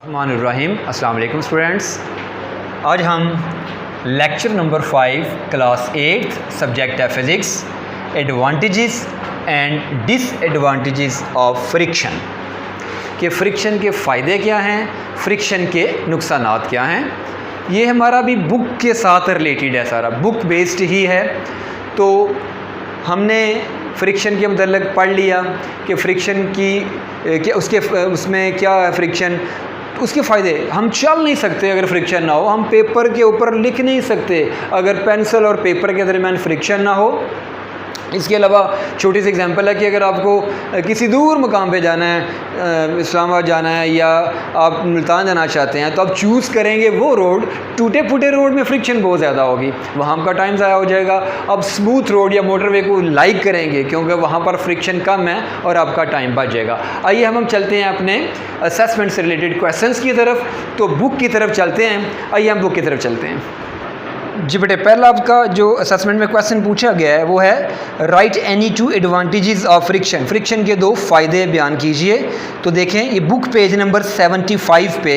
रहमानिर्रहीम। अस्सलाम वालेकुम स्टूडेंट्स। आज हम लेक्चर नंबर 5 क्लास 8 सब्जेक्ट है physics, advantages and disadvantages of friction कि फ्रिक्शन के फ़ायदे क्या हैं, फ्रिक्शन के नुकसानात क्या हैं। ये हमारा भी बुक के साथ रिलेटेड है, सारा बुक बेस्ड ही है। तो हमने फ्रिक्शन के मतलब पढ़ लिया कि फ्रिक्शन की उसमें क्या है फ्रिक्शन, उसके फ़ायदे। हम चल नहीं सकते अगर फ्रिक्शन ना हो, हम पेपर के ऊपर लिख नहीं सकते अगर पेंसिल और पेपर के दरमियान फ्रिक्शन ना हो। इसके अलावा छोटी सी एग्जांपल है कि अगर आपको किसी दूर मकाम पे जाना है, इस्लामाबाद जाना है या आप मुल्तान जाना चाहते हैं, तो आप चूज़ करेंगे वो रोड, टूटे फूटे रोड में फ्रिक्शन बहुत ज़्यादा होगी, वहाँ आपका टाइम ज़ाया हो जाएगा। अब स्मूथ रोड या मोटरवे को लाइक करेंगे क्योंकि वहाँ पर फ्रिक्शन कम है और आपका टाइम बच जाएगा। आइए हम चलते हैं अपने असेसमेंट से रिलेटेड क्वेश्चंस की तरफ। तो बुक की तरफ चलते हैं, आइए हम बुक की तरफ चलते हैं। जी बेटे, पहला आपका जो असेसमेंट में क्वेश्चन पूछा गया है वो है write any two advantages of friction. Friction के दो फ़ायदे बयान कीजिए। तो देखें ये बुक पेज नंबर 75 पे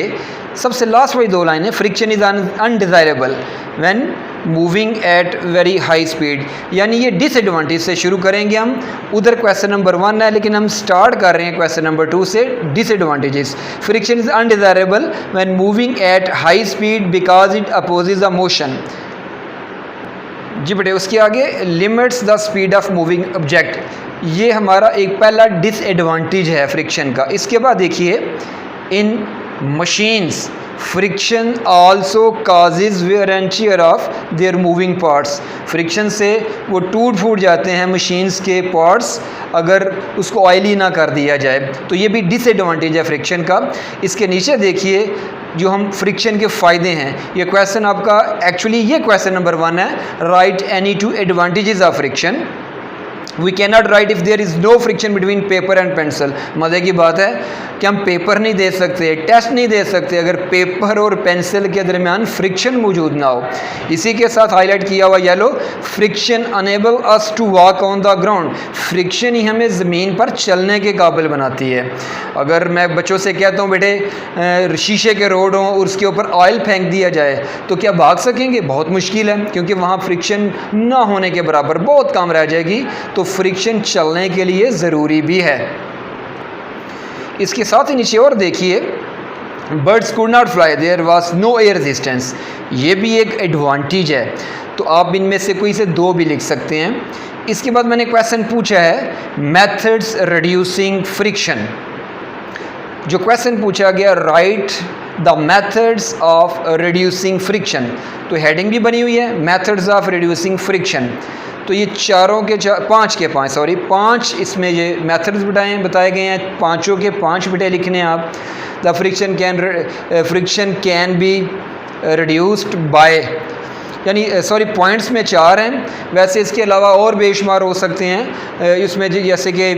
सबसे लास्ट वाली दो लाइन है, friction is undesirable when moving at very high speed. यानी ये डिसएडवांटेज से शुरू करेंगे हम। उधर क्वेश्चन नंबर 1 है लेकिन हम स्टार्ट कर रहे हैं क्वेश्चन नंबर 2 से। Disadvantages, friction is undesirable when moving at high speed because it opposes a motion. जी बेटे, उसके आगे limits the speed of moving object, ये हमारा एक पहला डिसएडवांटेज है फ्रिक्शन का। इसके बाद देखिए in machines friction also causes wear and tear of their moving parts. Friction से वो टूट फूट जाते हैं मशीन्स के पार्ट्स अगर उसको ऑयली ना कर दिया जाए, तो ये भी डिसएडवांटेज है फ्रिक्शन का। इसके नीचे देखिए जो हम फ्रिक्शन के फ़ायदे हैं, ये क्वेश्चन आपका एक्चुअली ये क्वेश्चन नंबर 1 है, write any two advantages of friction. We can not write if there is no friction between paper and pencil. मज़े की बात है कि हम पेपर नहीं दे सकते, टेस्ट नहीं दे सकते अगर पेपर और पेंसिल के दरमियान फ्रिक्शन मौजूद ना हो। इसी के साथ हाईलाइट किया हुआ yellow, friction enable us to walk on the ground. Friction ही हमें ज़मीन पर चलने के काबिल बनाती है। अगर मैं बच्चों से कहता हूँ बेटे शीशे के रोड हों और उसके ऊपर ऑयल फेंक दिया जाए तो क्या भाग सकेंगे? बहुत मुश्किल है, क्योंकि वहाँ फ्रिक्शन ना होने के बराबर बहुत कम रह जाएगी। तो फ्रिक्शन चलने के लिए ज़रूरी भी है। इसके साथ ही नीचे और देखिए, birds could not fly, there was no air resistance. ये भी एक एडवांटेज है। तो आप इनमें से कोई से दो भी लिख सकते हैं। इसके बाद मैंने क्वेश्चन पूछा है मेथड्स रिड्यूसिंग फ्रिक्शन। जो क्वेश्चन पूछा गया right the methods of reducing friction, तो हेडिंग भी बनी हुई है मेथड्स ऑफ रिड्यूसिंग फ्रिक्शन। तो ये पांच इसमें ये मेथड्स बताए गए हैं, पांचों के 5 बेटे लिखने हैं आप। The friction can be reduced by, यानी पॉइंट्स में 4 हैं, वैसे इसके अलावा और बेशुमार हो सकते हैं इसमें, जैसे कि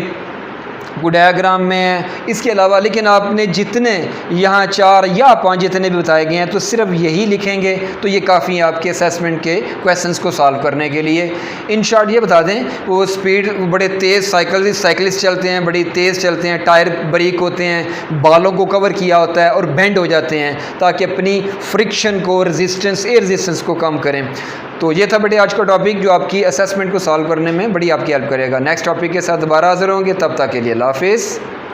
डायग्राम में है, इसके अलावा। लेकिन आपने जितने यहाँ 4 या 5 जितने भी बताए गए हैं तो सिर्फ यही लिखेंगे, तो ये काफ़ी है आपके असेसमेंट के क्वेश्चंस को सॉल्व करने के लिए। इन शॉर्ट ये बता दें, वो स्पीड बड़े तेज़ साइकिलिस्ट चलते हैं, बड़ी तेज़ चलते हैं, टायर बारीक होते हैं, बालों को कवर किया होता है और बेंड हो जाते हैं ताकि अपनी फ्रिक्शन को एयर रेजिस्टेंस को कम करें। तो ये था बेटे आज का टॉपिक जो आपकी असेसमेंट को सॉल्व करने में बड़ी आपकी हेल्प करेगा। नेक्स्ट टॉपिक के साथ दोबारा हाजिर होंगे, तब तक के लिए अल्लाह हाफिज़।